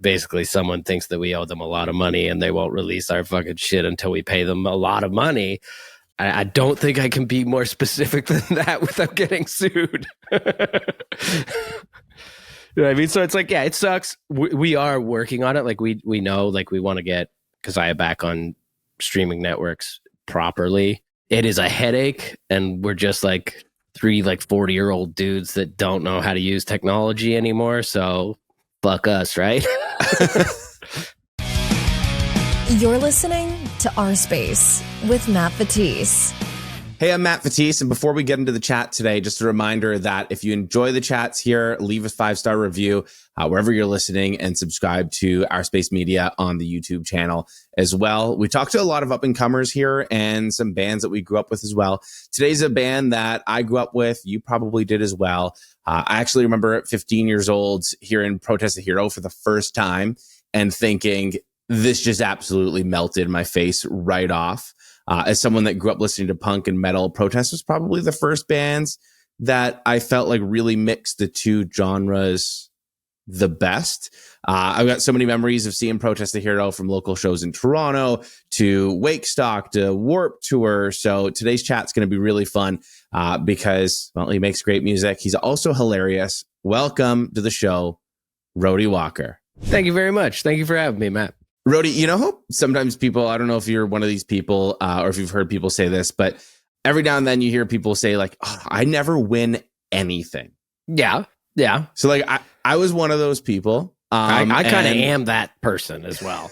basically someone thinks that we owe them a lot of money and they won't release our fucking shit until we pay them a lot of money. I don't think I can be more specific than that without getting sued. You know what I mean? So it's like, yeah, it sucks. We are working on it. Like we know, like we want to get Kazaya back on streaming networks properly. It is a headache, and we're just like three 40-year-old dudes that don't know how to use technology anymore. So fuck us, right? You're listening to OurSpace with Matt Fatisse. Hey, I'm Matt Fatisse, and before we get into the chat today, just a reminder that if you enjoy the chats here, leave a 5-star review wherever you're listening, and subscribe to OurSpace Media on the YouTube channel as well. We talked to a lot of up-and-comers here and some bands that we grew up with as well. Today's a band that I grew up with. You probably did as well. I actually remember at 15 years old hearing Protest the Hero for the first time and thinking, this just absolutely melted my face right off. As someone that grew up listening to punk and metal, Protest was probably the first bands that I felt like really mixed the two genres the best. I've got so many memories of seeing Protest the Hero from local shows in Toronto to Wakestock to Warp Tour. So today's chat's going to be really fun because, well, he makes great music. He's also hilarious. Welcome to the show, Rody Walker. Thank you very much. Thank you for having me, Matt. Rody, you know how sometimes people, I don't know if you're one of these people or if you've heard people say this, but every now and then you hear people say like, oh, I never win anything. Yeah. Yeah. So like, I was one of those people. I kind of am that person as well.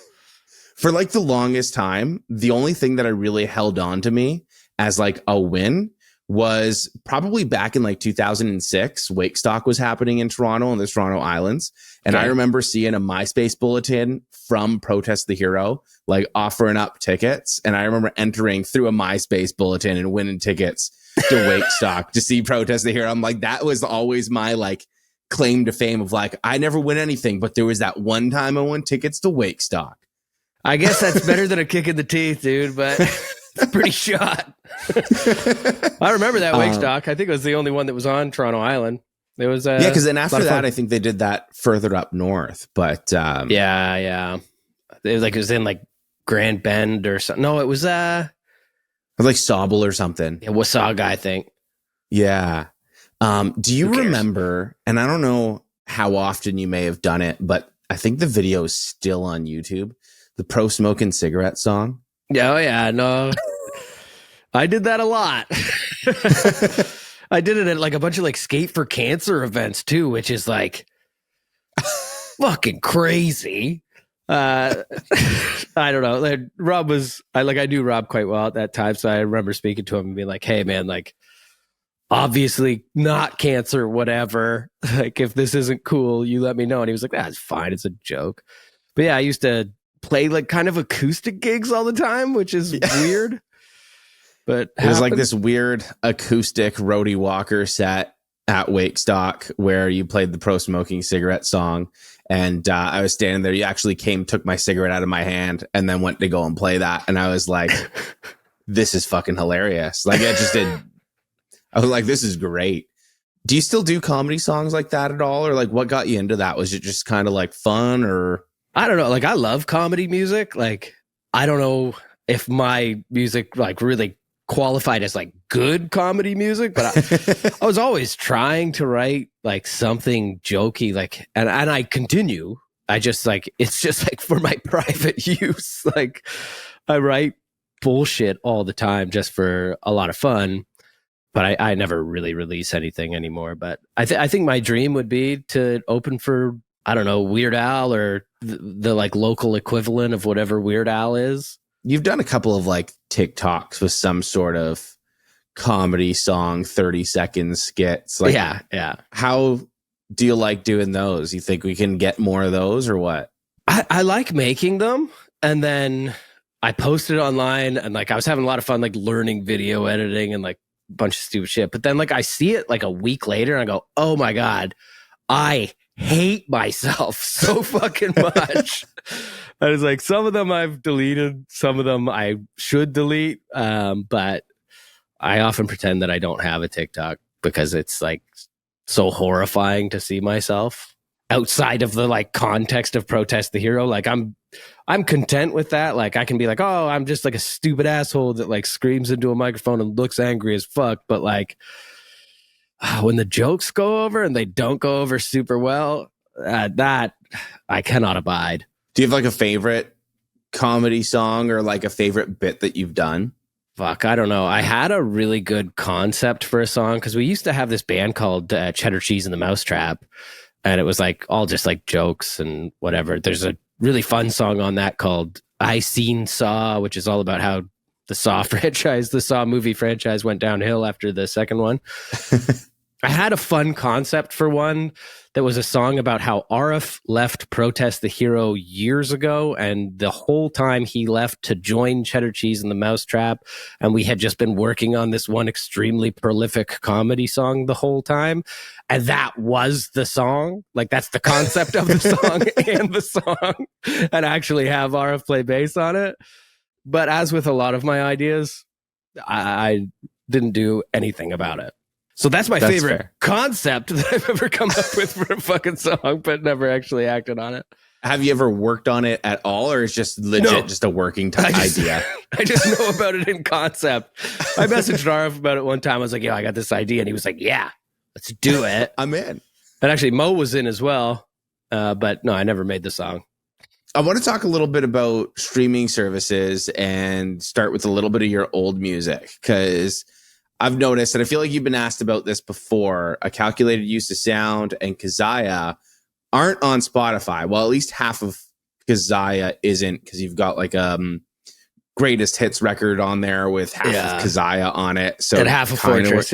For like the longest time, the only thing that I really held on to me as like a win was probably back in like 2006. Wakestock was happening in Toronto on the Toronto Islands. And okay. I remember seeing a MySpace bulletin from Protest the Hero, like offering up tickets. And I remember entering through a MySpace bulletin and winning tickets to Wakestock to see Protest the Hero. I'm like, that was always my like claim to fame of like, I never win anything, but there was that one time I won tickets to Wakestock. I guess that's better than a kick in the teeth, dude, but it's a pretty shot. I remember that Wakestock. I think it was the only one that was on Toronto Island. It was yeah, because then after that, I think they did that further up north. But yeah, it was in like Grand Bend or something. No, it was like Sauble or something. Yeah, Wasaga, I think. Yeah. Do you remember? And I don't know how often you may have done it, but I think the video is still on YouTube. The Pro Smoking Cigarette song. Oh yeah, no. I did that a lot. I did it at like a bunch of like Skate for Cancer events too, which is like fucking crazy. I don't know. Like, I knew Rob quite well at that time, so I remember speaking to him and being like, "Hey, man, like, obviously not cancer, whatever. Like, if this isn't cool, you let me know." And he was like, "That's fine. It's a joke." But yeah, I used to play like kind of acoustic gigs all the time, which is weird. But it was like this weird acoustic Rody Walker set at Wakestock where you played the Pro Smoking Cigarette song. And I was standing there. You actually took my cigarette out of my hand and then went to go and play that. And I was like, this is fucking hilarious. Like I was like, this is great. Do you still do comedy songs like that at all? Or like what got you into that? Was it just kind of like fun or? I don't know. Like I love comedy music. Like I don't know if my music like really qualified as like good comedy music, but I was always trying to write like something jokey, like, and I continue. I just like, it's just like for my private use. Like I write bullshit all the time just for a lot of fun, but I never really release anything anymore. But I think my dream would be to open for, I don't know, Weird Al or the like local equivalent of whatever Weird Al is. You've done a couple of like TikToks with some sort of comedy song, 30-second skits. Like, yeah. How do you like doing those? You think we can get more of those or what? I like making them, and then I posted it online, and like I was having a lot of fun like learning video editing and like a bunch of stupid shit. But then like I see it like a week later and I go, oh my God, I hate myself so fucking much. I was like, some of them I've deleted, some of them I should delete. But I often pretend that I don't have a TikTok because it's like so horrifying to see myself. outside of the like context of Protest the Hero. Like I'm content with that. Like I can be like, oh, I'm just like a stupid asshole that like screams into a microphone and looks angry as fuck. But like when the jokes go over and they don't go over super well, that I cannot abide. Do you have like a favorite comedy song or like a favorite bit that you've done? Fuck, I don't know. I had a really good concept for a song because we used to have this band called Cheddar Cheese and the Mousetrap, and it was like all just like jokes and whatever. There's a really fun song on that called I Seen Saw, which is all about how the Saw movie franchise went downhill after the second one. I had a fun concept for one that was a song about how Arif left Protest the Hero years ago, and the whole time he left to join Cheddar Cheese and the Mousetrap, and we had just been working on this one extremely prolific comedy song the whole time, and that was the song. Like, that's the concept of the song and the song, and actually have Arif play bass on it. But as with a lot of my ideas, I didn't do anything about it. So that's my favorite fair. Concept that I've ever come up with for a fucking song, but never actually acted on it. Have you ever worked on it at all, or is just legit just a working idea? I just know about it in concept. I messaged Arif about it one time. I was like, "Yo, I got this idea," and he was like, "Yeah, let's do it." I'm in. And actually, Mo was in as well, but no, I never made the song. I want to talk a little bit about streaming services and start with a little bit of your old music, because I've noticed, and I feel like you've been asked about this before, A Calculated Use of Sound and Kazaya aren't on Spotify. Well, at least half of Kazaya isn't, because you've got like greatest hits record on there with half of Kazaya on it. So and half of Fortress,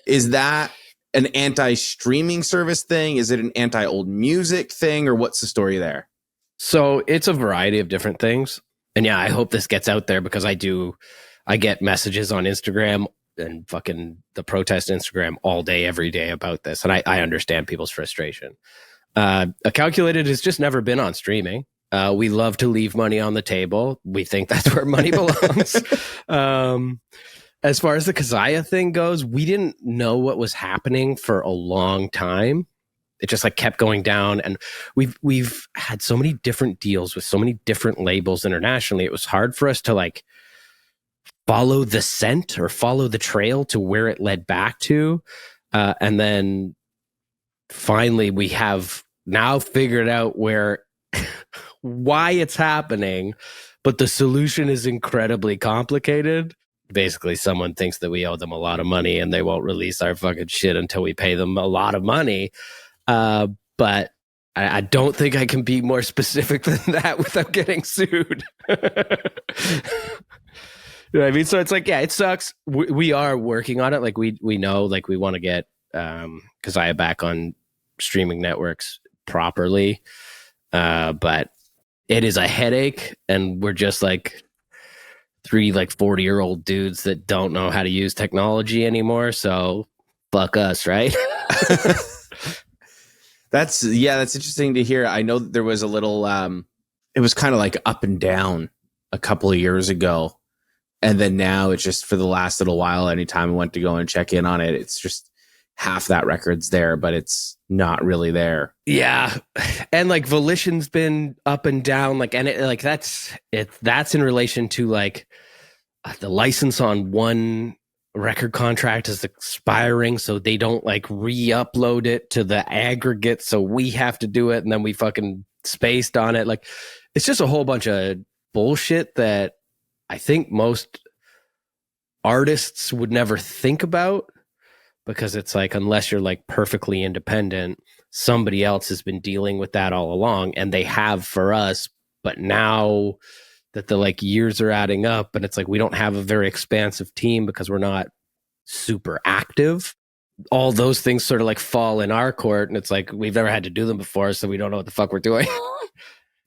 Is that an anti-streaming service thing? Is it an anti-old music thing? Or what's the story there? So it's a variety of different things. And yeah, I hope this gets out there, because I get messages on Instagram and fucking the Protest Instagram all day, every day about this. And I understand people's frustration. A Calculated has just never been on streaming. We love to leave money on the table. We think that's where money belongs. As far as the Kazaya thing goes, we didn't know what was happening for a long time. It just like kept going down, and we've had so many different deals with so many different labels internationally. It was hard for us to like follow the scent or follow the trail to where it led back to. And then finally we have now figured out why it's happening, but the solution is incredibly complicated. Basically, someone thinks that we owe them a lot of money and they won't release our fucking shit until we pay them a lot of money. But I don't think I can be more specific than that without getting sued. You know what I mean? So it's like, yeah, it sucks. We are working on it. Like we know, like we want to get Kazaya back on streaming networks properly. But it is a headache, and we're just like three like 40-year-old dudes that don't know how to use technology anymore. So fuck us, right? That's interesting to hear. I know that there was a little it was kind of like up and down a couple of years ago. And then now it's just for the last little while, anytime I went to go and check in on it, it's just half that record's there, but it's not really there. Yeah. And like Volition's been up and down, like, and it, like that's in relation to like the license on one record contract is expiring, so they don't like re-upload it to the aggregate, so we have to do it, and then we fucking spaced on it. Like, it's just a whole bunch of bullshit that I think most artists would never think about, because it's like, unless you're like perfectly independent, somebody else has been dealing with that all along, and they have for us. But now that the like years are adding up, and it's like we don't have a very expansive team because we're not super active, all those things sort of like fall in our court, and it's like we've never had to do them before, so we don't know what the fuck we're doing.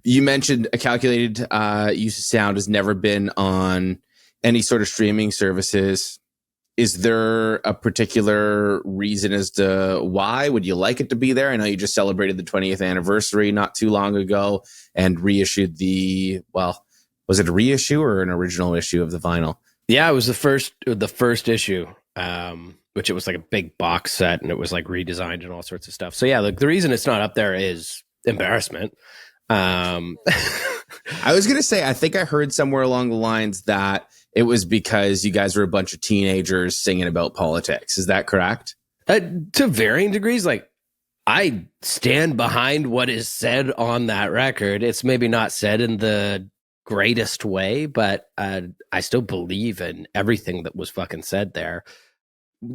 You mentioned A Calculated Use of Sound has never been on any sort of streaming services. Is there a particular reason as to why? Would you like it to be there? I know you just celebrated the 20th anniversary not too long ago and reissued was it a reissue or an original issue of the vinyl? Yeah, it was the first issue. which it was like a big box set and it was like redesigned and all sorts of stuff. So yeah, like the reason it's not up there is embarrassment. I was going to say, I think I heard somewhere along the lines that it was because you guys were a bunch of teenagers singing about politics. Is that correct? To varying degrees, like I stand behind what is said on that record. It's maybe not said in the greatest way, but I still believe in everything that was fucking said there.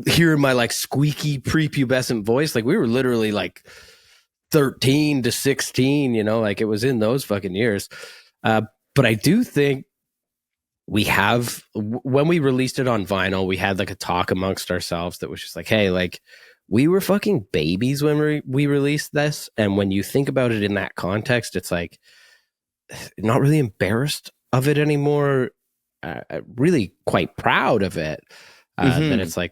Hearing my like squeaky prepubescent voice, like we were literally like 13 to 16, you know, like it was in those fucking years. But I do think we have, when we released it on vinyl, we had like a talk amongst ourselves that was just like, hey, like we were fucking babies when we released this. And when you think about it in that context, it's like not really embarrassed of it anymore. Really quite proud of it. That it's like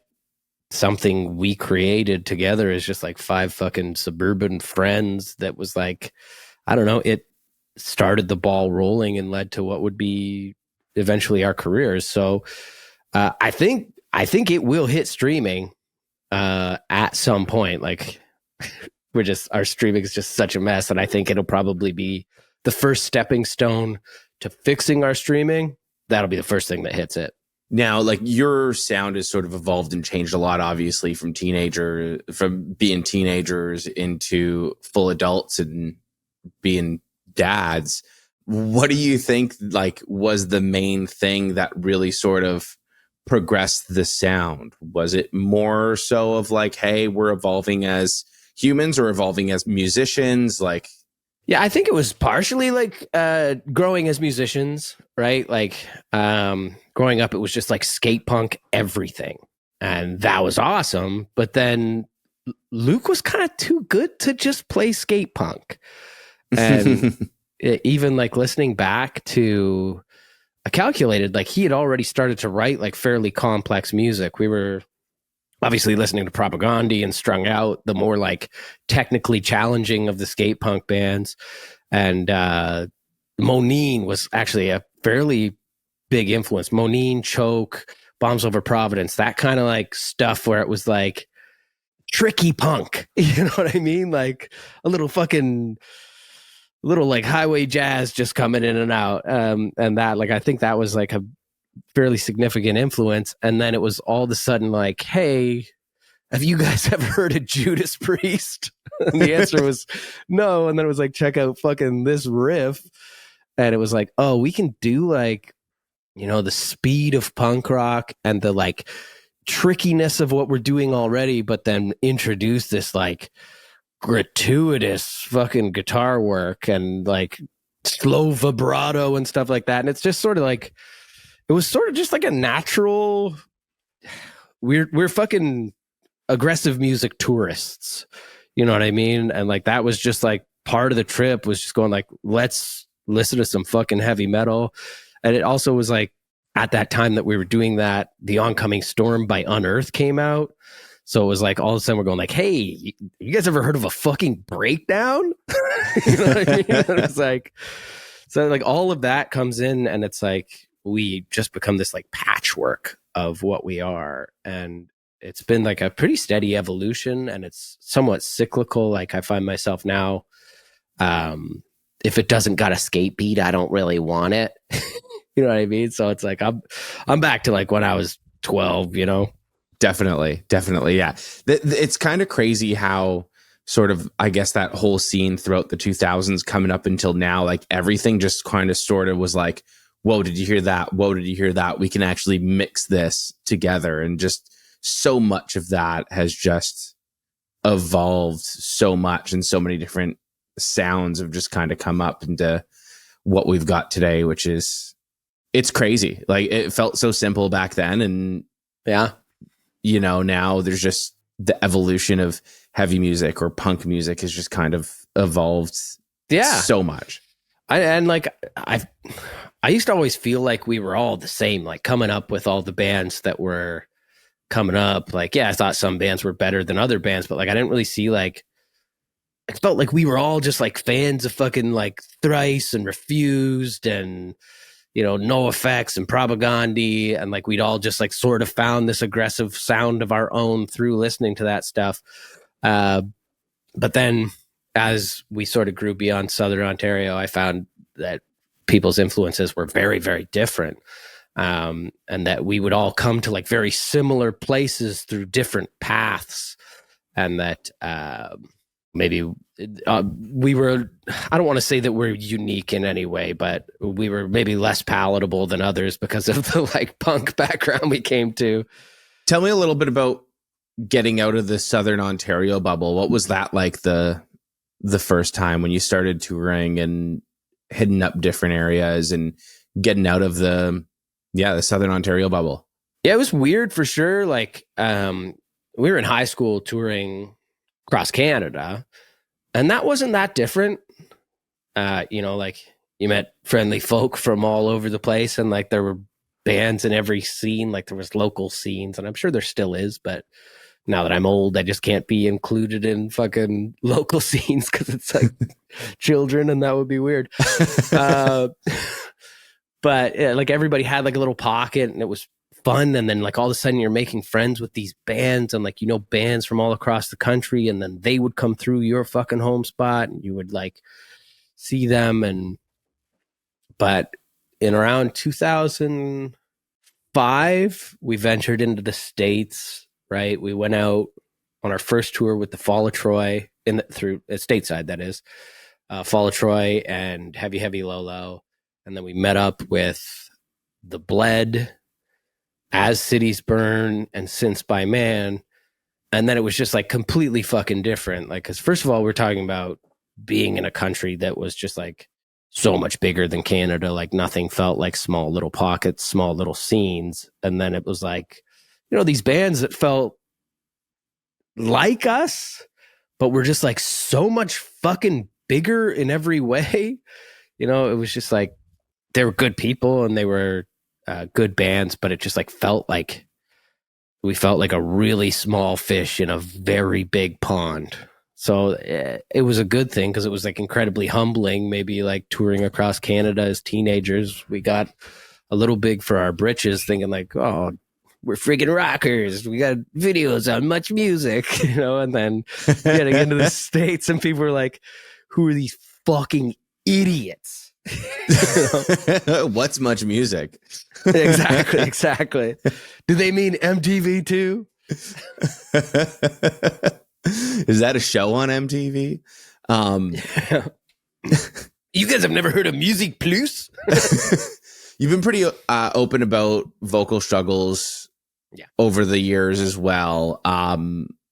something we created together as just like 5 fucking suburban friends that was like, I don't know, it started the ball rolling and led to what would be eventually our careers. So I think it will hit streaming at some point. Like our streaming is just such a mess, and I think it'll probably be the first stepping stone to fixing our streaming. That'll be the first thing that hits it. Now, like your sound has sort of evolved and changed a lot, obviously, from being teenagers into full adults and being dads. What do you think like was the main thing that really sort of progressed the sound? Was it more so of like, hey, we're evolving as humans or evolving as musicians? Like, yeah, I think it was partially like growing as musicians, right? Like growing up, it was just like skate punk everything. And that was awesome. But then Luke was kind of too good to just play skate punk. And even like listening back to I calculated, like he had already started to write like fairly complex music. We were obviously listening to Propagandhi and Strung Out, the more like technically challenging of the skate punk bands. And Moneen was actually a fairly big influence. Moneen, Choke, Bombs Over Providence, that kind of like stuff where it was like tricky punk. You know what I mean? Like a little like highway jazz just coming in and out. And that, like, I think that was like a fairly significant influence. And then it was all of a sudden like, hey, have you guys ever heard of Judas Priest? And the answer was no. And then it was like, check out fucking this riff. And it was like, oh, we can do like, you know, the speed of punk rock and the like trickiness of what we're doing already, but then introduce this like gratuitous fucking guitar work and like slow vibrato and stuff like that. And it's just sort of like, it was sort of just like a natural, we're fucking aggressive music tourists, you know what I mean? And like that was just like part of the trip was just going like, let's listen to some fucking heavy metal. And it also was like at that time that we were doing that, The Oncoming Storm by Unearth came out. So it was like all of a sudden we're going like, hey, you guys ever heard of a fucking breakdown? You know what I mean? And it's like, so like all of that comes in and it's like, we just become this like patchwork of what we are. And it's been like a pretty steady evolution and it's somewhat cyclical. Like I find myself now, if it doesn't got a skate beat, I don't really want it. You know what I mean? So it's like, I'm back to like when I was 12, you know? Definitely. Yeah. It's kind of crazy how sort of, I guess, that whole scene throughout the 2000s coming up until now, like everything just kind of sort of was like, whoa, did you hear that? Whoa, did you hear that? We can actually mix this together. And just so much of that has just evolved so much and so many different sounds have just kind of come up into what we've got today, which is, it's crazy. Like it felt so simple back then. And yeah, you know, now there's just the evolution of heavy music or punk music has just kind of evolved so much. I used to always feel like we were all the same, like coming up with all the bands that were coming up. Like, yeah, I thought some bands were better than other bands, but like, I didn't really see like, I felt like we were all just like fans of fucking like Thrice and Refused and, No Effects and Propaganda, and like we'd all just like sort of found this aggressive sound of our own through listening to that stuff. But then as we sort of grew beyond Southern Ontario, I found that people's influences were very, very different. And that we would all come to like very similar places through different paths. And that maybe we were, I don't want to say that we're unique in any way, but we were maybe less palatable than others because of the like punk background we came to. Tell me a little bit about getting out of the Southern Ontario bubble. What was that like the first time when you started touring and hitting up different areas and getting out of the Southern Ontario bubble? Yeah, it was weird for sure. Like, we were in high school touring across Canada, and that wasn't that different. Like you met friendly folk from all over the place, and like there were bands in every scene. Like there was local scenes, and I'm sure there still is, but now that I'm old, I just can't be included in fucking local scenes because it's like children, and that would be weird. But yeah, like everybody had like a little pocket, and it was fun. And then like all of a sudden you're making friends with these bands, and like, bands from all across the country, and then they would come through your fucking home spot and you would like see them. But in around 2005, we ventured into the States, right? We went out on our first tour with the Fall of Troy through stateside, that is, Fall of Troy and Heavy Heavy Low Low. And then we met up with The Bled, As Cities Burn, and Since by Man. And then it was just like completely fucking different. Like, because first of all, we're talking about being in a country that was just like so much bigger than Canada. Like nothing felt like small little pockets, small little scenes. And then it was like, these bands that felt like us, but were just like so much fucking bigger in every way. It was just like, they were good people and they were good bands, but it just like we felt like a really small fish in a very big pond. So it was a good thing because it was like incredibly humbling. Maybe like touring across Canada as teenagers, we got a little big for our britches, thinking like, oh, we're freaking rockers. We got videos on Much Music, and then getting into the States and people were like, who are these fucking idiots? What's Much Music? Exactly. Do they mean MTV too? Is that a show on MTV? You guys have never heard of Music Plus? You've been pretty open about vocal struggles over the years as well.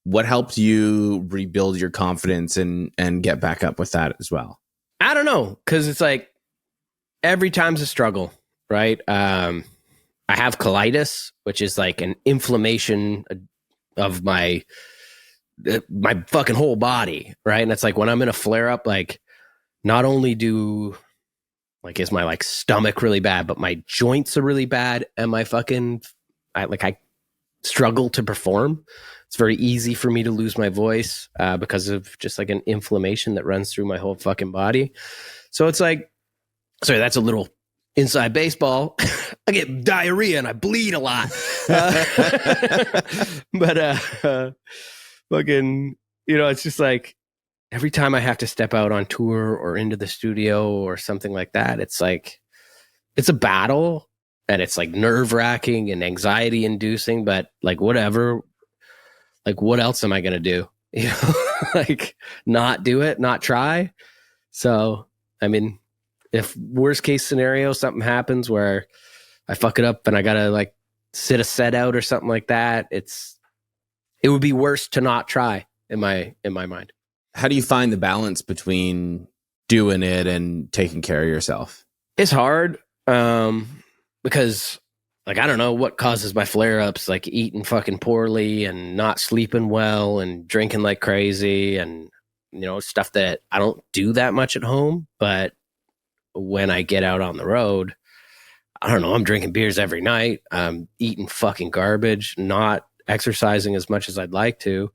What helped you rebuild your confidence and get back up with that as well? I don't know, because it's like every time's a struggle, right? I have colitis, which is like an inflammation of my fucking whole body, right? And it's like when I'm in a flare up, like not only is my like stomach really bad, but my joints are really bad, and my I struggle to perform. It's very easy for me to lose my voice because of just like an inflammation that runs through my whole fucking body. So it's like, sorry, that's a little inside baseball. I get diarrhea and I bleed a lot. But fucking, it's just like every time I have to step out on tour or into the studio or something like that, it's like, it's a battle. And it's like nerve wracking and anxiety inducing, but like whatever, like what else am I going to do? Like not do it, not try. So, I mean, if worst case scenario, something happens where I fuck it up and I got to like sit a set out or something like that, it would be worse to not try in my mind. How do you find the balance between doing it and taking care of yourself? It's hard. Because like, I don't know what causes my flare ups, like eating fucking poorly and not sleeping well and drinking like crazy and, stuff that I don't do that much at home. But when I get out on the road, I don't know, I'm drinking beers every night. I'm eating fucking garbage, not exercising as much as I'd like to.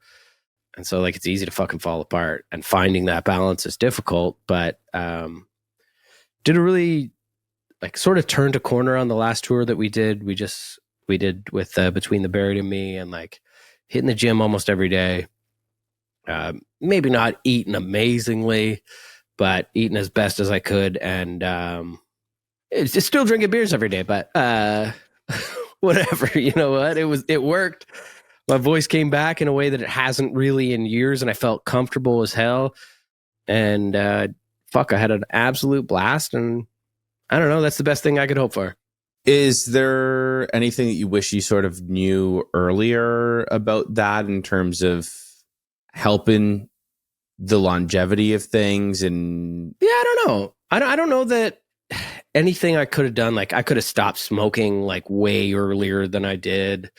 And so like, it's easy to fucking fall apart, and finding that balance is difficult, but, did a really like sort of turned a corner on the last tour that we did. We did with Between the Buried and Me, and like hitting the gym almost every day. Maybe not eating amazingly, but eating as best as I could, and it's just still drinking beers every day. But whatever, you know what? It worked. My voice came back in a way that it hasn't really in years, and I felt comfortable as hell. And I had an absolute blast, and I don't know, that's the best thing I could hope for. Is there anything that you wish you sort of knew earlier about that in terms of helping the longevity of things? And yeah, I don't know. I don't know that anything I could have done. Like, I could have stopped smoking like way earlier than I did.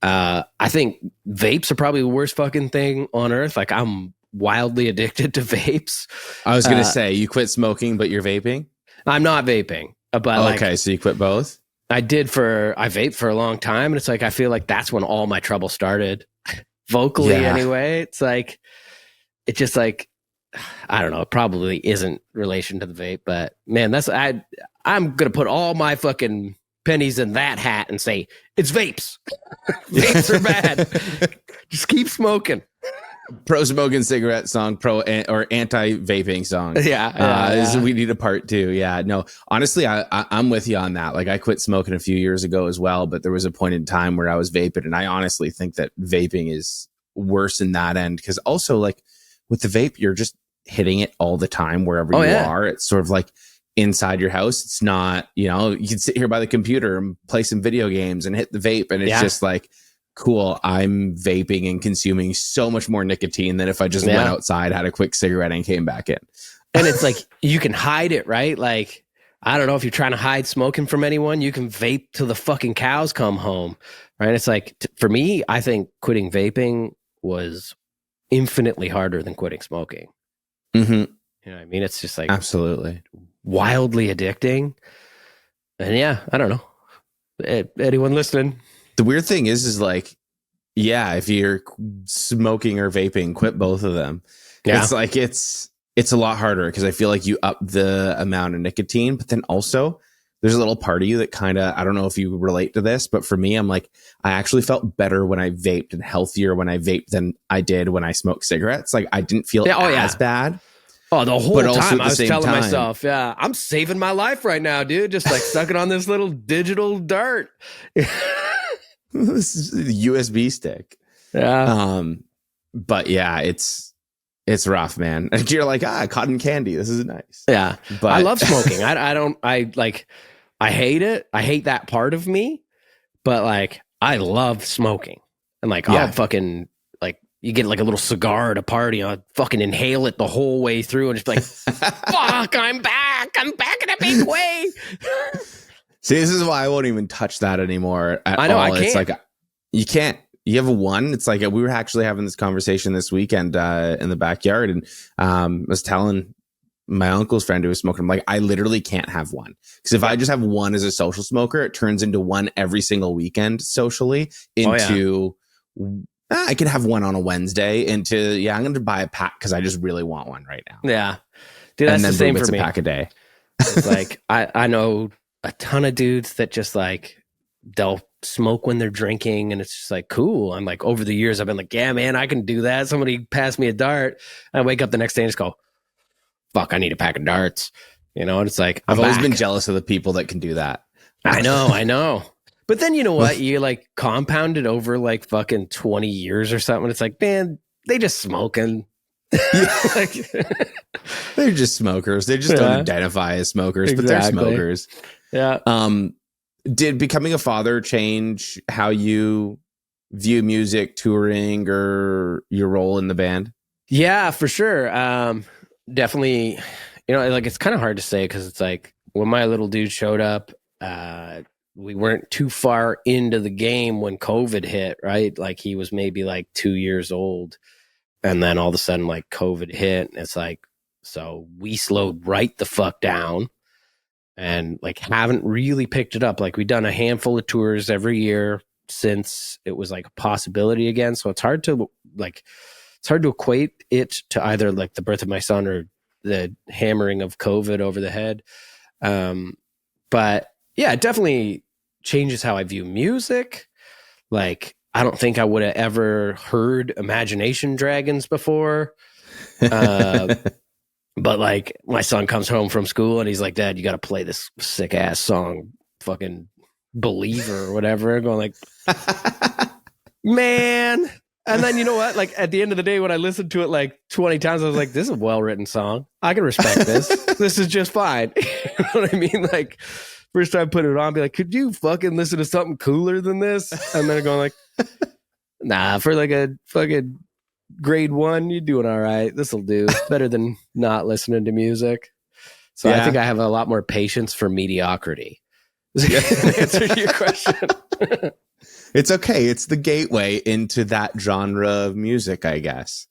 I think vapes are probably the worst fucking thing on earth. Like, I'm wildly addicted to vapes. I was gonna say, you quit smoking, but you're vaping? I'm not vaping, but okay, so you quit both? I vaped for a long time, and it's like I feel like that's when all my trouble started. Vocally, anyway. It's like, it's just like, I don't know, it probably isn't relation to the vape, but man, I'm gonna put all my fucking pennies in that hat and say it's vapes. Vapes are bad. Just keep smoking. Pro smoking cigarette song, or anti vaping song. Yeah. We need a part 2. Yeah, no, honestly, I'm with you on that. Like, I quit smoking a few years ago as well, but there was a point in time where I was vaping, and I honestly think that vaping is worse in that end, because also, like, with the vape, you're just hitting it all the time wherever you are. It's sort of like inside your house. It's not, you can sit here by the computer and play some video games and hit the vape, and it's just like, cool, I'm vaping and consuming so much more nicotine than if I just went outside, had a quick cigarette, and came back in. And it's like, you can hide it, right? Like, I don't know, if you're trying to hide smoking from anyone, you can vape till the fucking cows come home, right? It's like, for me, I think quitting vaping was infinitely harder than quitting smoking. Mm-hmm. You know what I mean? It's just like absolutely wildly addicting. And yeah, I don't know. Anyone listening? The weird thing is like, yeah, if you're smoking or vaping, quit both of them. Yeah. It's like, it's a lot harder, because I feel like you up the amount of nicotine, but then also there's a little part of you that kind of, I don't know if you relate to this, but for me, I'm like, I actually felt better when I vaped and healthier when I vaped than I did when I smoked cigarettes. Like, I didn't feel as bad. Oh, the whole time I was telling myself, I'm saving my life right now, dude. Just like sucking on this little digital dart. This is a USB stick. Yeah. But yeah, it's rough, man. And you're like, cotton candy. This is nice. Yeah. But I love smoking. I hate it. I hate that part of me, but like, I love smoking. And like, I'll fucking, like, you get like a little cigar at a party, I'll fucking inhale it the whole way through and just be like, fuck, I'm back in a big way. See, this is why I won't even touch that anymore at all. I know, I can't. It's like, you can't. You have one. It's like, we were actually having this conversation this weekend in the backyard, and I was telling my uncle's friend who was smoking, I'm like, I literally can't have one, because if I just have one as a social smoker, it turns into one every single weekend socially into, I can have one on a Wednesday into, I'm going to buy a pack because I just really want one right now. Yeah. Dude, that's the same for me. A pack a day. It's like, I know a ton of dudes that just like, they'll smoke when they're drinking, and it's just like, cool. I'm like, over the years, I've been like, yeah, man, I can do that. Somebody passed me a dart. I wake up the next day and just go, fuck, I need a pack of darts. You know, and it's like, I've always been jealous of the people that can do that. I know. But then you know what? You like compound it over like fucking 20 years or something. It's like, man, they just smoking. Like, they're just smokers. They just don't identify as smokers, but they're smokers. Yeah. Did becoming a father change how you view music, touring, or your role in the band? Yeah, for sure. Definitely, you know, like, it's kind of hard to say, because it's like, when my little dude showed up, we weren't too far into the game when COVID hit, right? Like, he was maybe like 2 years old, and then all of a sudden, like, COVID hit, and it's like, so we slowed right the fuck down. And like, haven't really picked it up. Like, we've done a handful of tours every year since it was like a possibility again. So it's hard to equate it to either like the birth of my son or the hammering of COVID over the head. But But yeah, it definitely changes how I view music. Like, I don't think I would have ever heard Imagination Dragons before. But like, my son comes home from school and he's like, Dad, you got to play this sick ass song, fucking Believer or whatever. I'm going like, man. And then you know what? Like, at the end of the day, when I listened to it like 20 times, I was like, this is a well-written song. I can respect this. This is just fine. You know what I mean? Like, first time I put it on, be like, could you fucking listen to something cooler than this? And then going like, nah, for like a fucking grade 1, you're doing all right. This'll do. Better than not listening to music. So I think I have a lot more patience for mediocrity. Answer to your question. It's okay. It's the gateway into that genre of music, I guess.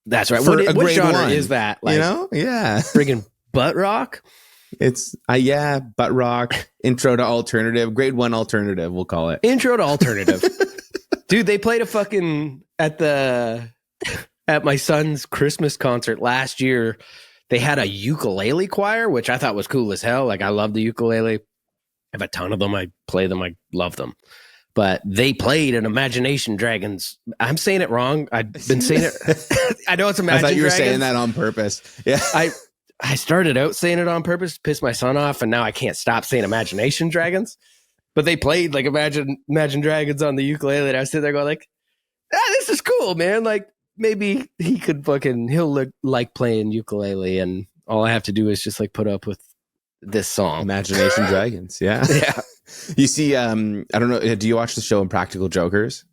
That's right. For What genre is that? Like, you know? Yeah. friggin' butt rock? It's, butt rock, intro to alternative, grade 1 alternative, we'll call it. Intro to alternative. Dude, they played a fucking, at my son's Christmas concert last year, they had a ukulele choir, which I thought was cool as hell. Like, I love the ukulele. I have a ton of them. I play them. I love them. But they played an Imagination Dragons. I'm saying it wrong. I've been saying it. I know it's Imagine Dragons. I thought you were saying that on purpose. Yeah. I started out saying it on purpose, pissed my son off, and now I can't stop saying Imagination Dragons. But they played like Imagine Dragons on the ukulele, and I was sitting there going like, this is cool, man. Like, maybe he'll like playing ukulele, and all I have to do is just like put up with this song. Imagination Dragons. Yeah. Yeah. You see, I don't know. Do you watch the show Impractical Jokers?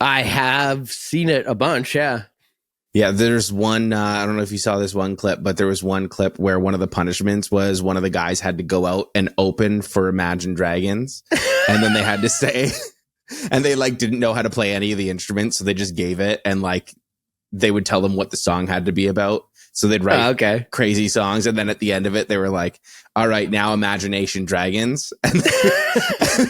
I have seen it a bunch. Yeah. Yeah. There's one, I don't know if you saw this one clip, but there was one clip where one of the punishments was one of the guys had to go out and open for Imagine Dragons. And then they had to say, and they like didn't know how to play any of the instruments. So they just gave it, and like they would tell them what the song had to be about. So they'd write crazy songs. And then at the end of it, they were like, all right, now Imagination Dragons. And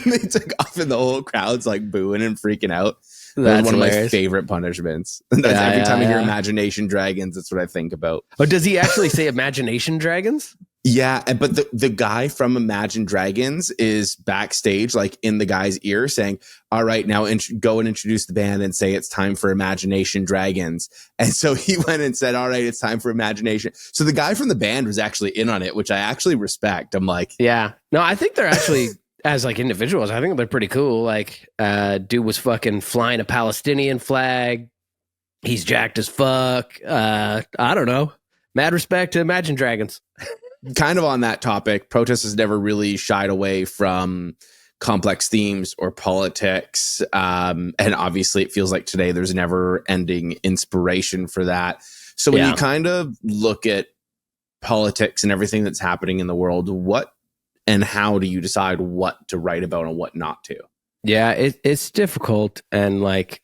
they took off, and the whole crowd's like booing and freaking out. That's one hilarious. Of my favorite punishments. Every time I hear Imagination Dragons, that's what I think about. Oh, does he actually say Imagination Dragons? Yeah, but the guy from Imagine Dragons is backstage, like in the guy's ear, saying, all right, now go and introduce the band and say it's time for Imagination Dragons. And so he went and said, all right, it's time for Imagination. So the guy from the band was actually in on it, which I actually respect. I'm like, yeah, no, I think they're actually, as like individuals, I think they're pretty cool. Like, dude was fucking flying a Palestinian flag. He's jacked as fuck. I don't know. Mad respect to Imagine Dragons. Kind of on that topic, Protest has never really shied away from complex themes or politics. And obviously it feels like today there's never ending inspiration for that. So when you kind of look at politics and everything that's happening in the world, what and how do you decide what to write about and what not to? Yeah, it's difficult. And like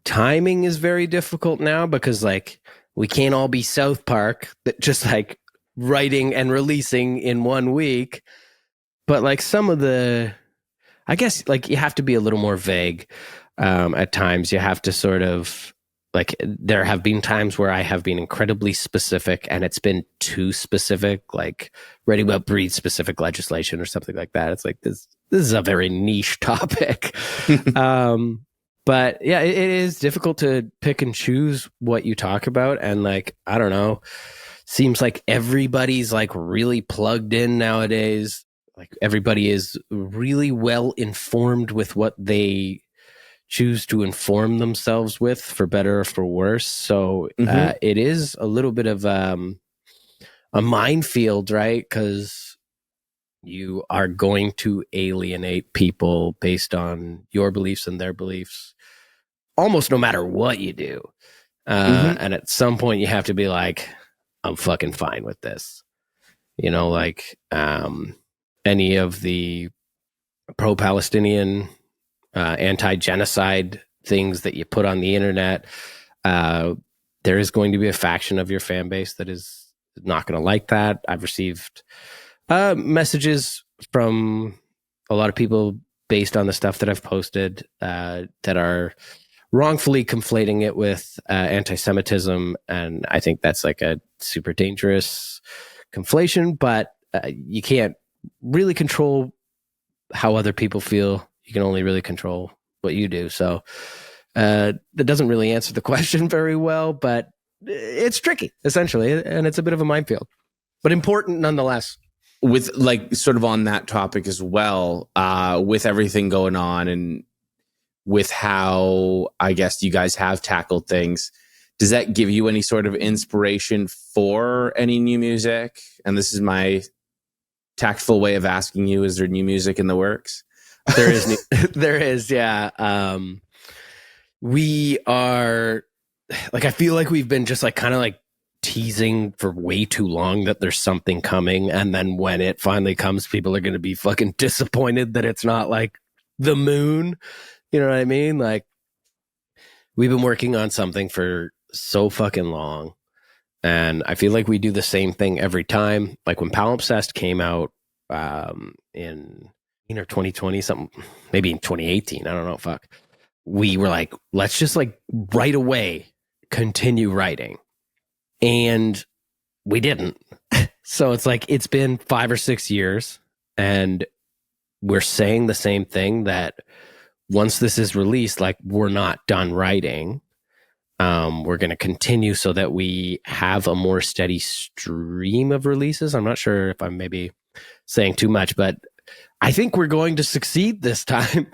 timing is very difficult now because like we can't all be South Park, that just like writing and releasing in 1 week. But like some of the, I guess like you have to be a little more vague. At times you have to sort of like, there have been times where I have been incredibly specific and it's been too specific, like writing about breed specific legislation or something like that. It's like, this is a very niche topic. But yeah, it is difficult to pick and choose what you talk about. And like, I don't know, seems like everybody's like really plugged in nowadays. Like everybody is really well informed with what they choose to inform themselves with, for better or for worse. So it is a little bit of a minefield, right? Because you are going to alienate people based on your beliefs and their beliefs, almost no matter what you do. And at some point you have to be like, I'm fucking fine with this. You know, like any of the pro-Palestinian, anti-genocide things that you put on the internet, there is going to be a faction of your fan base that is not going to like that. I've received messages from a lot of people based on the stuff that I've posted that are wrongfully conflating it with anti-Semitism. And I think that's like a super dangerous conflation, but you can't really control how other people feel. You can only really control what you do. So that doesn't really answer the question very well, but it's tricky, essentially, and it's a bit of a minefield, but important nonetheless. With like sort of on that topic as well, with everything going on and with how I guess you guys have tackled things, does that give you any sort of inspiration for any new music? And this is my tactful way of asking you, is there new music in the works? There is, there is, yeah. We are like, I feel like we've been just like kind of like teasing for way too long that there's something coming, and then when it finally comes, people are going to be fucking disappointed that it's not like the moon. You know what I mean? Like, we've been working on something for so fucking long, and I feel like we do the same thing every time. Like when Palimpsest came out in 2020, something, maybe in 2018, I don't know, fuck. We were like, let's just like right away continue writing. And we didn't. So it's like, it's been 5 or 6 years, and we're saying the same thing, that once this is released, like, we're not done writing. We're going to continue so that we have a more steady stream of releases. I'm not sure if I'm maybe saying too much, but I think we're going to succeed this time.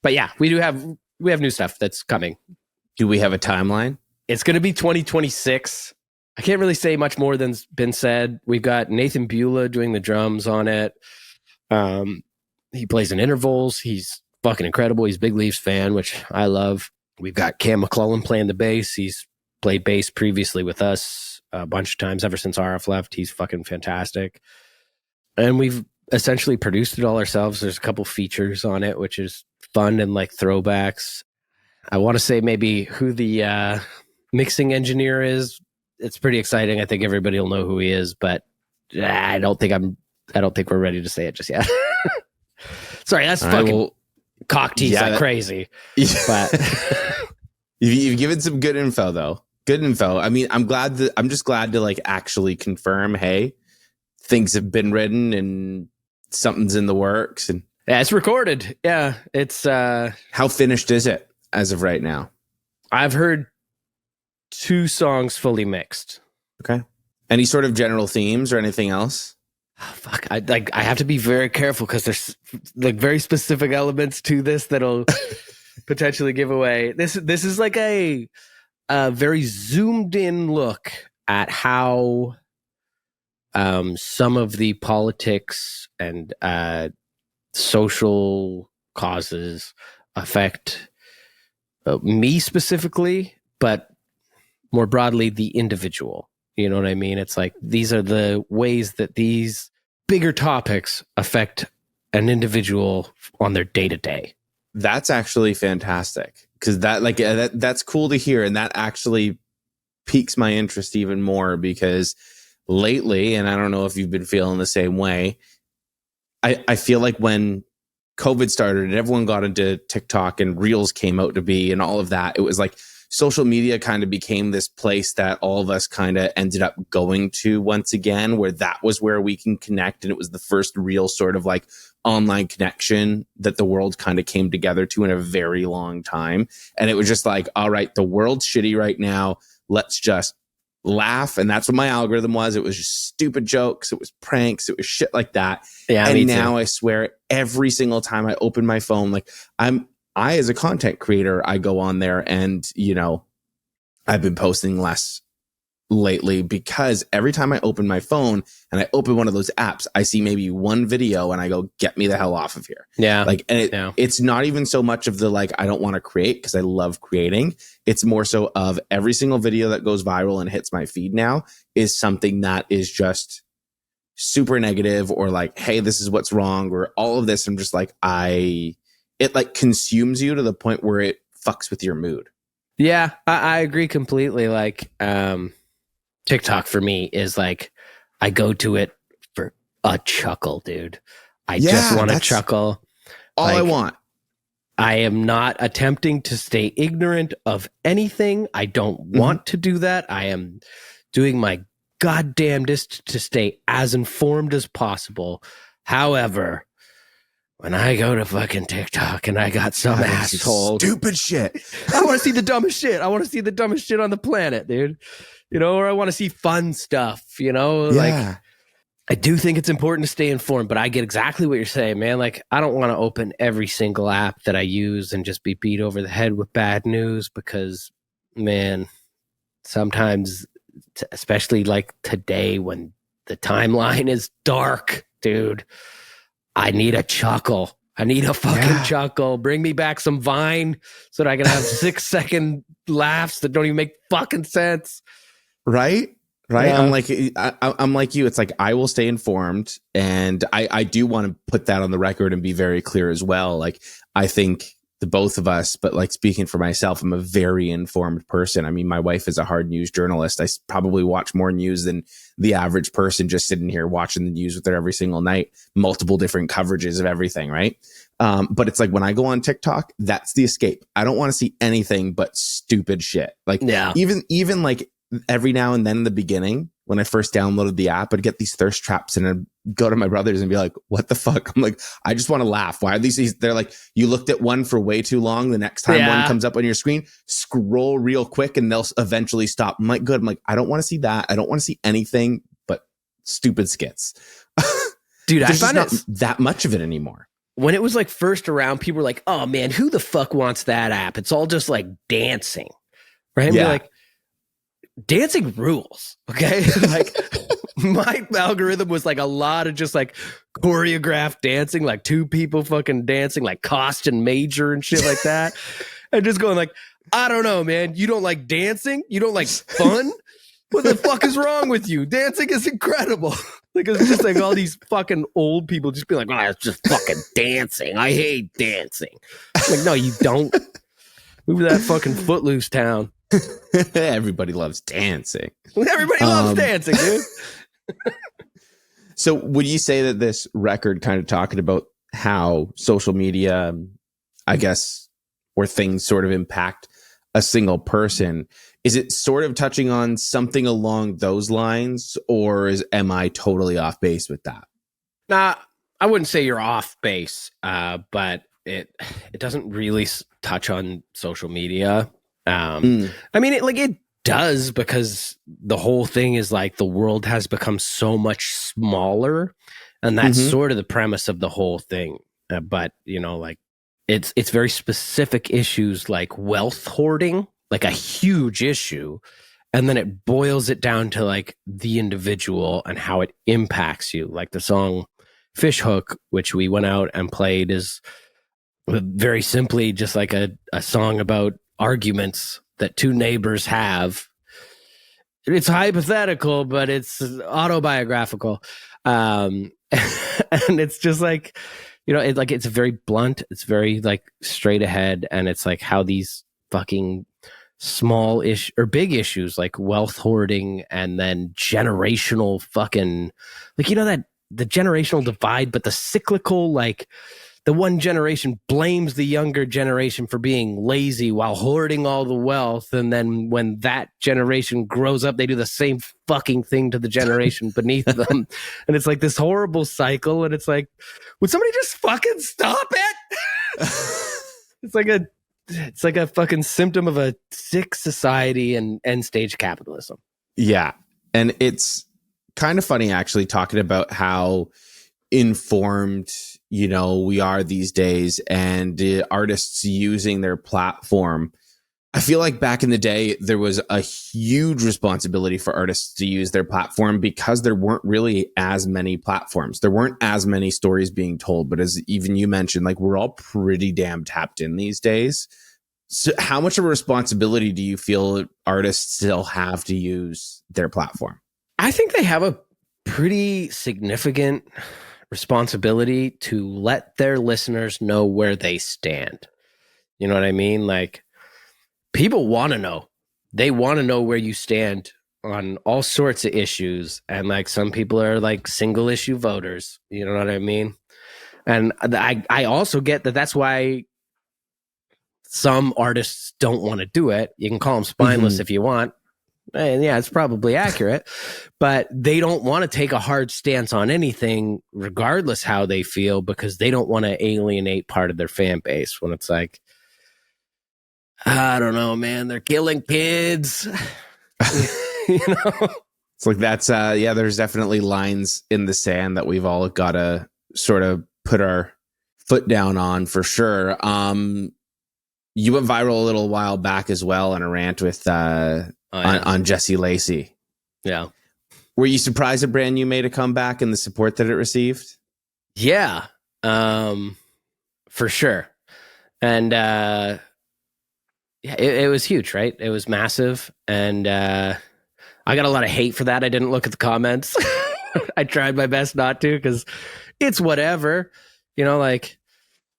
But yeah, we have new stuff that's coming. Do we have a timeline? It's going to be 2026. I can't really say much more than's been said. We've got Nathan Beulah doing the drums on it. He plays in intervals. He's fucking incredible. He's a big Leafs fan, which I love. We've got Cam McClellan playing the bass. He's played bass previously with us a bunch of times ever since RF left. He's fucking fantastic. And we've essentially produced it all ourselves. There's a couple features on it, which is fun and like throwbacks. I want to say maybe who the mixing engineer is. It's pretty exciting. I think everybody will know who he is, but I don't think we're ready to say it just yet. Sorry, that's fucking cock tease like crazy. Yeah. But you've given some good info though. Good info. I mean, I'm just glad to like actually confirm, hey, things have been written and something's in the works. And yeah, it's recorded. Yeah, it's how finished is it as of right now? I've heard 2 songs fully mixed. Okay. Any sort of general themes or anything else? Oh, fuck. I have to be very careful because there's like very specific elements to this that'll potentially give away. This is like a very zoomed in look at how some of the politics and social causes affect me specifically, but more broadly, the individual. You know what I mean? It's like, these are the ways that these bigger topics affect an individual on their day to day. That's actually fantastic, because that's cool to hear. And that actually piques my interest even more, because lately, and I don't know if you've been feeling the same way, I feel like when COVID started and everyone got into TikTok and Reels came out to be and all of that, it was like social media kind of became this place that all of us kind of ended up going to once again, where that was where we can connect. And it was the first real sort of like online connection that the world kind of came together to in a very long time. And it was just like, all right, the world's shitty right now. Let's just laugh. And that's what my algorithm was. It was just stupid jokes. It was pranks. It was shit like that. Yeah, and now I swear every single time I open my phone, like I, as a content creator, I go on there and, you know, I've been posting less lately, because every time I open my phone and I open one of those apps, I see maybe one video and I go, get me the hell off of here. Yeah. Like, and it's not even so much of the, like, I don't want to create because I love creating. It's more so of every single video that goes viral and hits my feed now is something that is just super negative, or like, hey, this is what's wrong, or all of this. I'm just like, it like consumes you to the point where it fucks with your mood. Yeah, I agree completely. Like, TikTok for me is like, I go to it for a chuckle, dude. I just want to chuckle. All I want. I am not attempting to stay ignorant of anything. I don't want to do that. I am doing my goddamnedest to stay as informed as possible. However, when I go to fucking TikTok and I got some asshole stupid shit, I want to see the dumbest shit. I want to see the dumbest shit on the planet, dude. Or I want to see fun stuff, like I do think it's important to stay informed, but I get exactly what you're saying, man. Like, I don't want to open every single app that I use and just be beat over the head with bad news because, man, sometimes, especially like today when the timeline is dark, dude, I need a chuckle. I need a fucking chuckle. Bring me back some Vine so that I can have 6-second laughs that don't even make fucking sense. Right? Yeah. I'm like you. It's like I will stay informed, and I do want to put that on the record and be very clear as well. Like, I think the both of us, but like speaking for myself, I'm a very informed person. I mean, my wife is a hard news journalist. I probably watch more news than the average person just sitting here watching the news with her every single night, multiple different coverages of everything, right? But it's like when I go on TikTok, that's the escape. I don't want to see anything but stupid shit. Like, even like every now and then in the beginning, when I first downloaded the app, I'd get these thirst traps and I'd go to my brothers and be like, what the fuck? I'm like, I just want to laugh. Why are these? They're like, you looked at one for way too long. The next time one comes up on your screen, scroll real quick and they'll eventually stop. I'm like, good. I'm like, I don't want to see that. I don't want to see anything but stupid skits. Dude, I There's find not that much of it anymore. When it was like first around, people were like, oh man, who the fuck wants that app? It's all just like dancing. Right? And be like, dancing rules, okay? Like, my algorithm was like a lot of just like choreographed dancing, like two people fucking dancing, like Cost and Major and shit like that. And just going like, I don't know, man. You don't like dancing? You don't like fun? What the fuck is wrong with you? Dancing is incredible. Like, it's just like all these fucking old people just be like, oh, it's just fucking dancing. I hate dancing. I'm like, no, you don't. Move to that fucking Footloose town. Everybody loves dancing. Everybody loves dancing, dude. So would you say that this record kind of talking about how social media, I guess, or things sort of impact a single person, is it sort of touching on something along those lines, or am I totally off base with that? Nah, I wouldn't say you're off base, but it doesn't really touch on social media. I mean, it does, because the whole thing is like the world has become so much smaller, and that's sort of the premise of the whole thing. But like it's very specific issues like wealth hoarding, like a huge issue, and then it boils it down to like the individual and how it impacts you. Like the song Fishhook, which we went out and played, is very simply just like a song about arguments that two neighbors have. It's hypothetical, but it's autobiographical. And it's just like, it's very blunt. It's very like straight ahead. And it's like how these fucking small-ish or big issues like wealth hoarding and then generational fucking, like, that the generational divide, but the cyclical, like, the one generation blames the younger generation for being lazy while hoarding all the wealth. And then when that generation grows up, they do the same fucking thing to the generation beneath them. And it's like this horrible cycle. And it's like, would somebody just fucking stop it? It's like a fucking symptom of a sick society and end stage capitalism. Yeah. And it's kind of funny actually talking about how informed we are these days, and artists using their platform. I feel like back in the day, there was a huge responsibility for artists to use their platform because there weren't really as many platforms. There weren't as many stories being told. But as even you mentioned, like, we're all pretty damn tapped in these days. So how much of a responsibility do you feel artists still have to use their platform? I think they have a pretty significant responsibility to let their listeners know where they stand. You know what I mean? Like, people want to know. They want to know where you stand on all sorts of issues. And like, some people are like single issue voters. You know what I mean? And I also get that that's why some artists don't want to do it. You can call them spineless if you want. And yeah, it's probably accurate, but they don't want to take a hard stance on anything, regardless how they feel, because they don't want to alienate part of their fan base. When it's like, I don't know, man, they're killing kids. You know? It's like that's there's definitely lines in the sand that we've all got to sort of put our foot down on for sure. You went viral a little while back as well on a rant with on Jesse Lacey. Yeah. Were you surprised that Brand New made a comeback and the support that it received? Yeah. For sure. And yeah, it was huge, right? It was massive. And I got a lot of hate for that. I didn't look at the comments. I tried my best not to, because it's whatever. You know, like,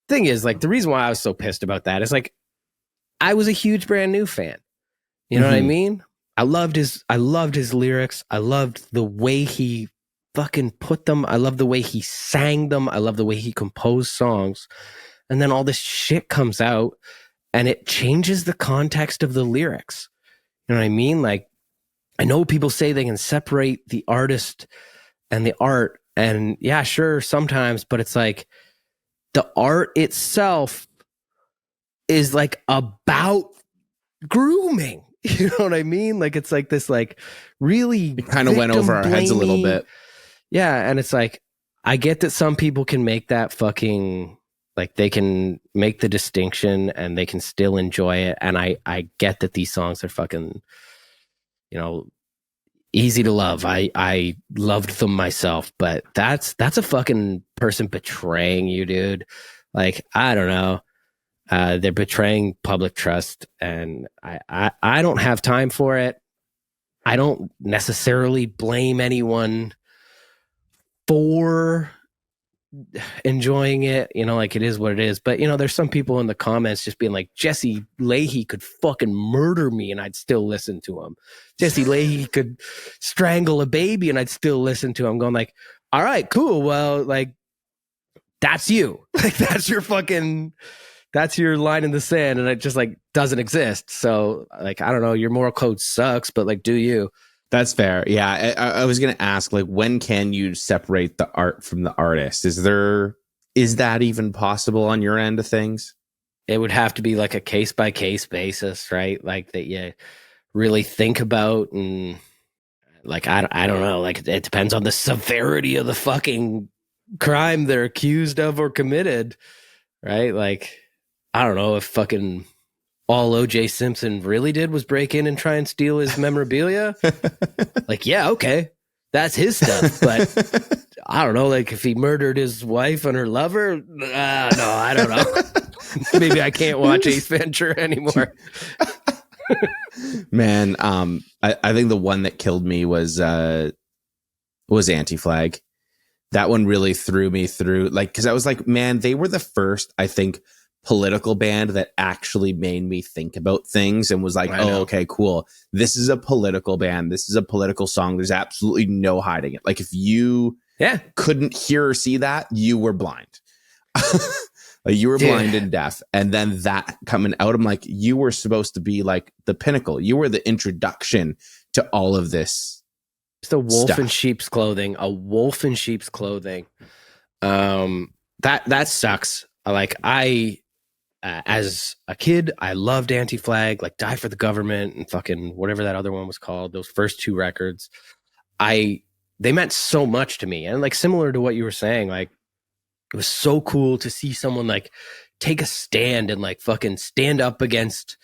thing is, like, the reason why I was so pissed about that is, like, I was a huge Brand New fan. You know what I mean? I loved his lyrics. I loved the way he fucking put them. I loved the way he sang them. I love the way he composed songs. And then all this shit comes out and it changes the context of the lyrics. You know what I mean? Like, I know people say they can separate the artist and the art. And yeah, sure, sometimes, but it's like the art itself is like about grooming. You know what I mean? Like, it's like this, like, really it kind of went over our heads a little bit. Yeah. And it's like, I get that some people can make that fucking, like, they can make the distinction and they can still enjoy it. And I get that these songs are fucking, you know, easy to love. I loved them myself, but that's a fucking person betraying you, dude. Like, I don't know. They're betraying public trust, and I don't have time for it. I don't necessarily blame anyone for enjoying it. You know, like, it is what it is. But, you know, there's some people in the comments just being like, Jesse Leahy could fucking murder me and I'd still listen to him. Jesse Leahy could strangle a baby and I'd still listen to him. Going like, all right, cool. Well, like, that's you. Like, that's your line in the sand, and it just, like, doesn't exist. So, like, I don't know, your moral code sucks, but, like, do you? That's fair. Yeah. I was going to ask, like, when can you separate the art from the artist? Is that even possible on your end of things? It would have to be like a case by case basis, right? Like, that you really think about, and, like, I don't know, like, it depends on the severity of the fucking crime they're accused of or committed, right? Like, I don't know if fucking all OJ Simpson really did was break in and try and steal his memorabilia. Like, yeah, okay, that's his stuff. But I don't know, like, if he murdered his wife and her lover, no, I don't know. Maybe I can't watch Ace Ventura anymore. Man, I think the one that killed me was Anti-Flag. That one really threw me through, like, because I was like, man, they were the first, I think, political band that actually made me think about things and was like, oh, okay, cool. This is a political band. This is a political song. There's absolutely no hiding it. Like, if you couldn't hear or see that, you were blind. Like, you were blind and deaf. And then that coming out, I'm like, you were supposed to be like the pinnacle. You were the introduction to all of this. Just a wolf in sheep's clothing. A wolf in sheep's clothing. That sucks. Like, as a kid, I loved Anti-Flag, like Die for the Government and fucking whatever that other one was called. Those first two records, they meant so much to me. And, like, similar to what you were saying, like, it was so cool to see someone, like, take a stand and, like, fucking stand up against,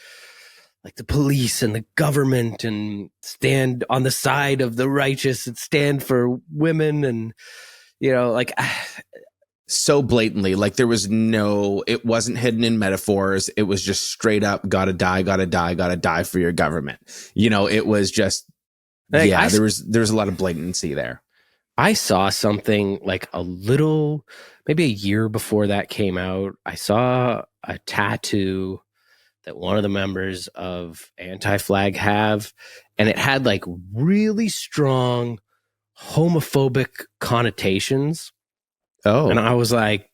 like, the police and the government, and stand on the side of the righteous and stand for women. And, you know, like, so blatantly, like, it wasn't hidden in metaphors. It was just straight up, gotta die for your government. You know, it was just, like, there was a lot of blatancy there. I saw something like maybe a year before that came out. I saw a tattoo that one of the members of Anti-Flag have, and it had, like, really strong homophobic connotations. Oh, and I was like,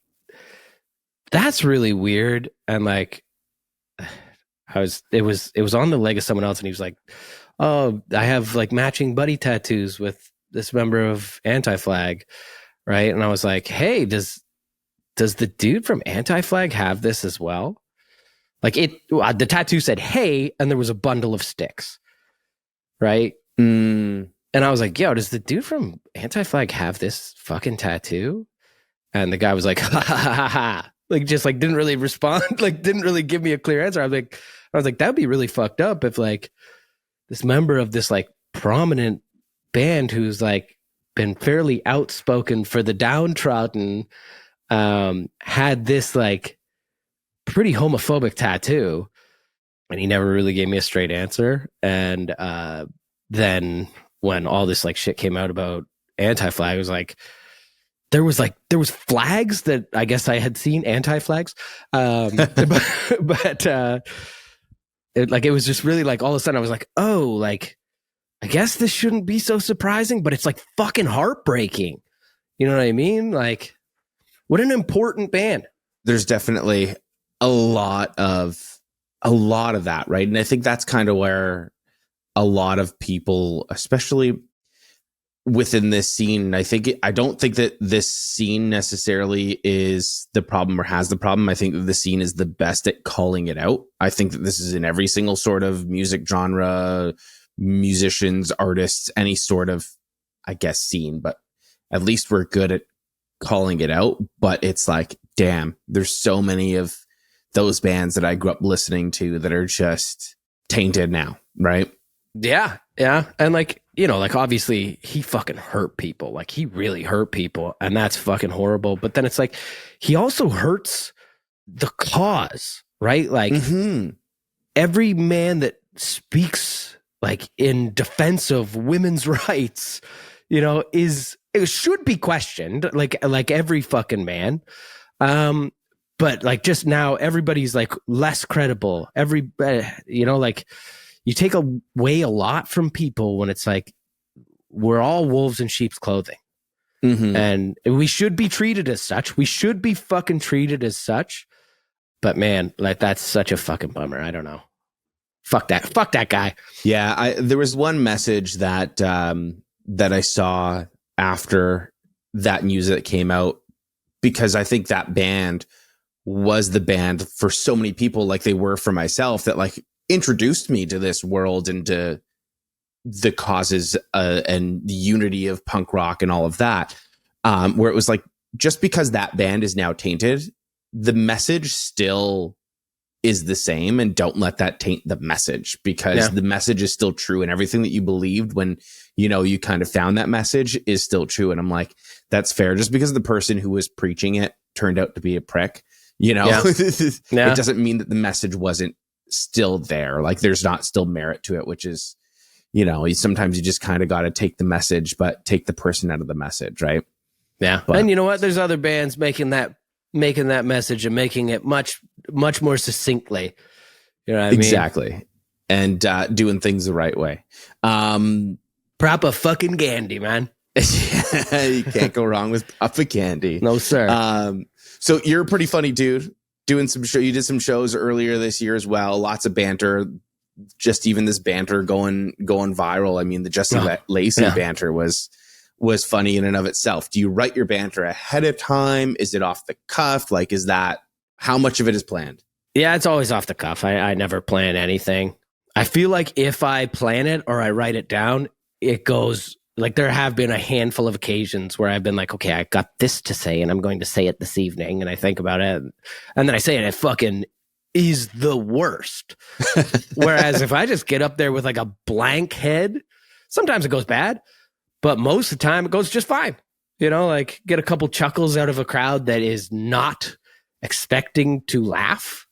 that's really weird. And, like, it was on the leg of someone else, and he was like, oh, I have like matching buddy tattoos with this member of Anti-Flag, right? And I was like, hey, does the dude from Anti-Flag have this as well? Like the tattoo said, hey, and there was a bundle of sticks, right? Mm. And I was like, yo, does the dude from Anti-Flag have this fucking tattoo? And the guy was like, ha ha ha ha ha. Like, just like didn't really respond, like didn't really give me a clear answer. I was like, that'd be really fucked up if like this member of this like prominent band who's like been fairly outspoken for the downtrodden had this like pretty homophobic tattoo, and he never really gave me a straight answer. And then when all this like shit came out about Anti-Flag, it was like there was flags that I guess I had seen, anti-flags, but it was just really like all of a sudden I was like, oh, like I guess this shouldn't be so surprising, but it's like fucking heartbreaking. You know what I mean? Like, what an important band. There's definitely a lot of that, right? And I think that's kind of where a lot of people, especially within this scene, I don't think that this scene necessarily is the problem or has the problem. I think that the scene is the best at calling it out. I think that this is in every single sort of music genre, musicians, artists, any sort of, I guess, scene, but at least we're good at calling it out. But it's like, damn, there's so many of those bands that I grew up listening to that are just tainted now, right? Yeah. And like, you know, like obviously he fucking hurt people. Like he really hurt people, and that's fucking horrible. But then it's like he also hurts the cause, right? Like every man that speaks like in defense of women's rights, you know, it should be questioned, like every fucking man. But like just now everybody's like less credible. You know, like you take away a lot from people when it's like we're all wolves in sheep's clothing. And we should be treated as such. We should be fucking treated as such. But man, like that's such a fucking bummer. I don't know. Fuck that guy. Yeah, there was one message that that I saw after that news that came out, because I think that band was the band for so many people, like they were for myself, that like introduced me to this world and to the causes and the unity of punk rock and all of that, where it was like, just because that band is now tainted, the message still is the same, and don't let that taint the message, because the message is still true, and everything that you believed when, you know, you kind of found that message is still true. And I'm like, that's fair. Just because the person who was preaching it turned out to be a prick, you know, it doesn't mean that the message wasn't still there. Like there's not still merit to it, which is, you know, sometimes you just kind of got to take the message, but take the person out of the message. Right. Yeah. But, and you know what? There's other bands making that message and making it much more succinctly. You know what I mean? Exactly. And doing things the right way. Proper fucking Gandhi, man. You can't go wrong with proper candy. No, sir. So you're a pretty funny dude. Doing some show. You did some shows earlier this year as well. Lots of banter. Just even this banter going viral. I mean, the Jesse Lacey banter was funny in and of itself. Do you write your banter ahead of time? Is it off the cuff? Like, is that, how much of it is planned? Yeah, it's always off the cuff. I never plan anything. I feel like if I plan it or I write it down, it goes, like there have been a handful of occasions where I've been like, okay, I got this to say and I'm going to say it this evening. And I think about it and then I say it, it fucking is the worst. Whereas if I just get up there with like a blank head, sometimes it goes bad, but most of the time it goes just fine. You know, like get a couple chuckles out of a crowd that is not expecting to laugh.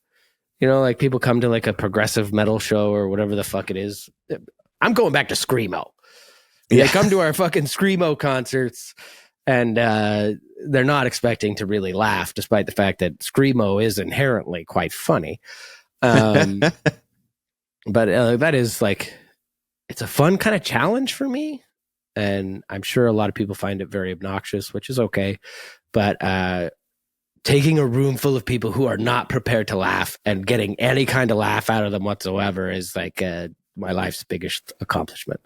You know, like people come to like a progressive metal show or whatever the fuck it is. I'm going back to Screamo. Yeah. They come to our fucking Screamo concerts and they're not expecting to really laugh, despite the fact that Screamo is inherently quite funny. But that is like, it's a fun kind of challenge for me. And I'm sure a lot of people find it very obnoxious, which is okay. But taking a room full of people who are not prepared to laugh and getting any kind of laugh out of them whatsoever is like my life's biggest accomplishment.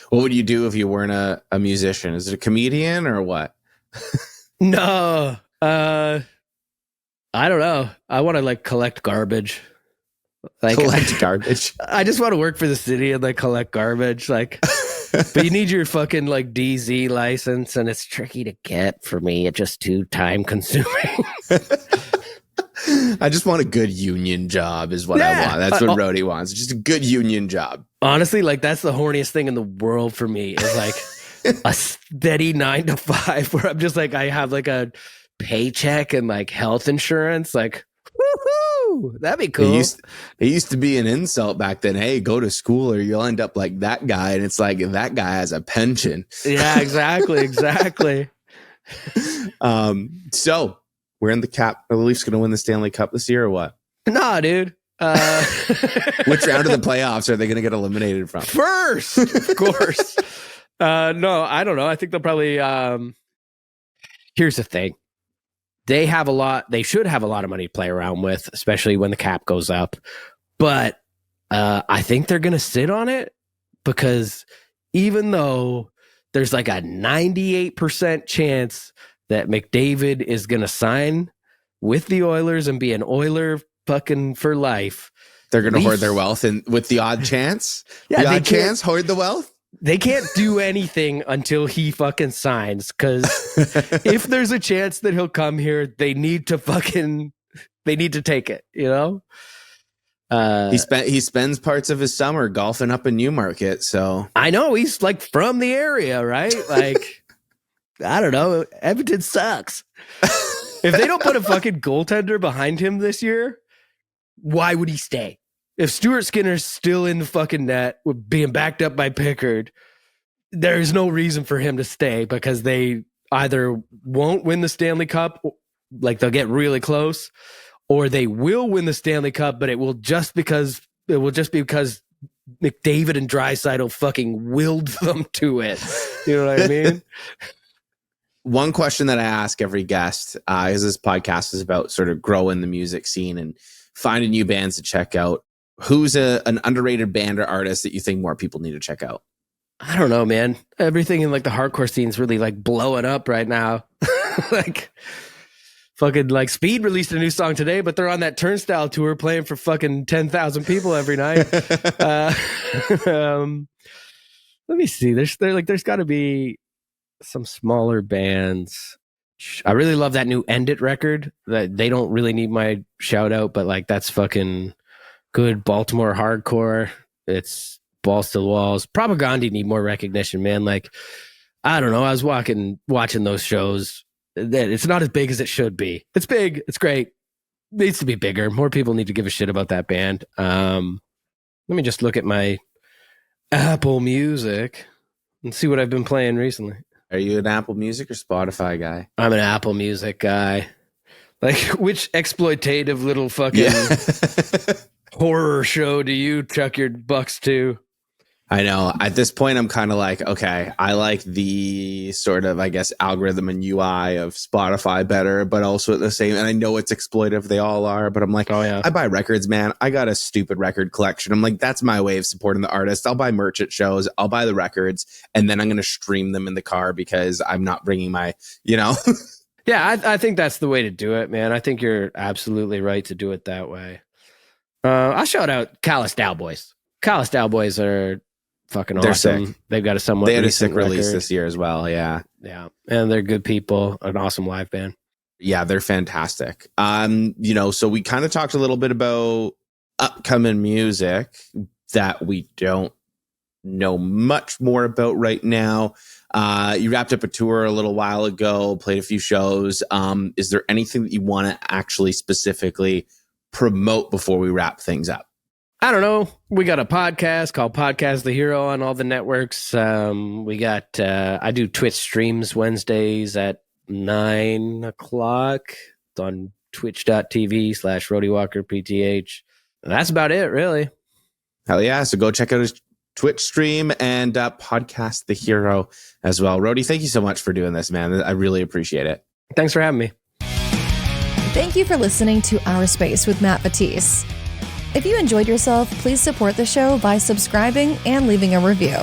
What would you do if you weren't a musician? Is it a comedian or what? No, I don't know. I want to like collect garbage. Like Collect garbage. I just want to work for the city and like collect garbage. Like, but you need your fucking like DZ license, and it's tricky to get for me. It's just too time consuming. I just want a good union job is what I want. That's what Rody wants. Just a good union job. Honestly, like that's the horniest thing in the world for me is like a steady 9 to 5 where I'm just like, I have like a paycheck and like health insurance. Like, woohoo, that'd be cool. It used to be an insult back then. Hey, go to school or you'll end up like that guy. And it's like, that guy has a pension. Yeah, exactly. So we're in the Cap. Are the Leafs going to win the Stanley Cup this year or what? Nah, dude. Which round of the playoffs are they going to get eliminated from? First, of course. No, I don't know. I think they'll probably. Here's the thing: they should have a lot of money to play around with, especially when the cap goes up. But I think they're going to sit on it because even though there's like a 98% chance that McDavid is going to sign with the Oilers and be an Oiler fucking for life. They're going to hoard their wealth and with the odd chance. Yeah, the odd chance, hoard the wealth. They can't do anything until he fucking signs. Because if there's a chance that he'll come here, they need to take it, you know? He spends parts of his summer golfing up in Newmarket. So I know he's like from the area, right? Like, I don't know. Edmonton sucks. If they don't put a fucking goaltender behind him this year, why would he stay? If Stuart Skinner's still in the fucking net, being backed up by Pickard, there's no reason for him to stay because they either won't win the Stanley Cup, like they'll get really close, or they will win the Stanley Cup, but it will just be because McDavid and Draisaitl fucking willed them to it. You know what I mean? One question that I ask every guest is this podcast is about sort of growing the music scene and finding new bands to check out. Who's an underrated band or artist that you think more people need to check out? I don't know, man. Everything in like the hardcore scene is really like blowing up right now. Like fucking like Speed released a new song today, but they're on that Turnstile tour playing for fucking 10,000 people every night. Let me see. There's got to be some smaller bands. I really love that new End It record. That they don't really need my shout out, but like that's fucking good Baltimore hardcore. It's balls to the walls. Propaganda need more recognition, man. Like I don't know. I was watching those shows. It's not as big as it should be. It's big. It's great. It needs to be bigger. More people need to give a shit about that band. Let me just look at my Apple Music and see what I've been playing recently. Are you an Apple Music or Spotify guy? I'm an Apple Music guy. Like, which exploitative little fucking horror show do you chuck your bucks to? I know. At this point, I'm kind of like, okay, I like the sort of, I guess, algorithm and UI of Spotify better, but also at the same, and I know it's exploitive, they all are, but I'm like, oh yeah, I buy records, man. I got a stupid record collection. I'm like, that's my way of supporting the artist. I'll buy merch at shows, I'll buy the records, and then I'm going to stream them in the car because I'm not bringing my, you know. Yeah, I think that's the way to do it, man. I think you're absolutely right to do it that way. I'll shout out Callous Cowboys. Callous Cowboys are fucking they're awesome. Sick. They've got a somewhat they had a sick release record this year as well. Yeah, and they're good people. An awesome live band. Yeah, they're fantastic. You know, so we kind of talked a little bit about upcoming music that we don't know much more about right now. You wrapped up a tour a little while ago, played a few shows. Is there anything that you want to actually specifically promote before we wrap things up? I don't know. We got a podcast called Podcast the Hero on all the networks. We got, I do Twitch streams Wednesdays at 9 o'clock. It's on twitch.tv/Rody Walker PTH. That's about it, really. Hell yeah. So go check out his Twitch stream and Podcast the Hero as well. Rody, thank you so much for doing this, man. I really appreciate it. Thanks for having me. Thank you for listening to OurSpace with Matt Batiste. If you enjoyed yourself, please support the show by subscribing and leaving a review.